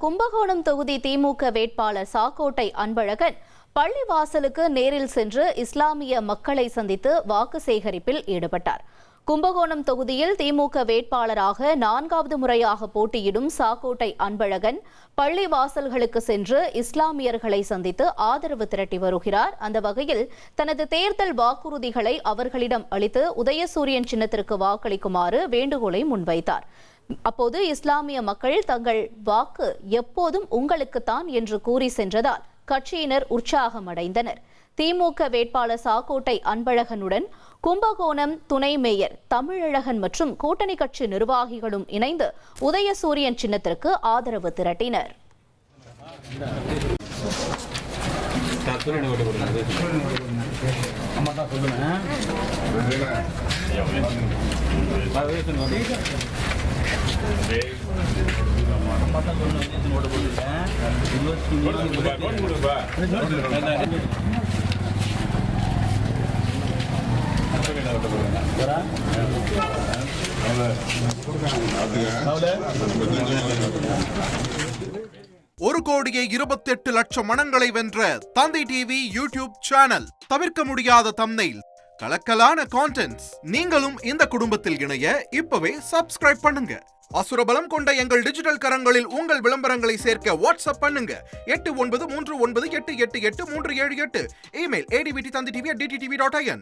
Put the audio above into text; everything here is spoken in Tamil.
கும்பகோணம் தொகுதி திமுக வேட்பாளர் சாக்கோட்டை அன்பழகன் பள்ளிவாசலுக்கு நேரில் சென்று இஸ்லாமிய மக்களை சந்தித்து வாக்கு சேகரிப்பில் ஈடுபட்டார். கும்பகோணம் தொகுதியில் திமுக வேட்பாளராக 4வது முறையாக போட்டியிடும் சாக்கோட்டை அன்பழகன் பள்ளிவாசல்களுக்கு சென்று இஸ்லாமியர்களை சந்தித்து ஆதரவு திரட்டி வருகிறார். அந்த வகையில் தனது தேர்தல் வாக்குறுதிகளை அவர்களிடம் அளித்து உதயசூரியன் சின்னத்திற்கு வாக்களிக்குமாறு வேண்டுகோளை முன்வைத்தார். அப்போது இஸ்லாமிய மக்கள் தங்கள் வாக்கு எப்போதும் உங்களுக்குத்தான் என்று கூறி சென்றதால் கட்சியினர் உற்சாகமடைந்தனர். திமுக வேட்பாளர் சாக்கோட்டை அன்பழகனுடன் கும்பகோணம் துணை மேயர் தமிழழகன் மற்றும் கூட்டணி கட்சி நிர்வாகிகளும் இணைந்து உதயசூரியன் சின்னத்திற்கு ஆதரவு திரட்டினர். ஒரு கோடியே 28 லட்சம் மனங்களை வென்ற தந்தி டிவி யூடியூப் சேனல். தவிர்க்க முடியாத தம்ப்நெயில், கலக்கலான கான்டென்ட்ஸ். நீங்களும் இந்த குடும்பத்தில் இணைய இப்பவே சப்ஸ்கிரைப் பண்ணுங்க. அசுரபலம் கொண்ட எங்கள் டிஜிட்டல் கரங்களில் உங்கள் விளம்பரங்களை சேர்க்க வாட்ஸ்அப் பண்ணுங்க. 8939888838. Email advtthanditv@dttv.in.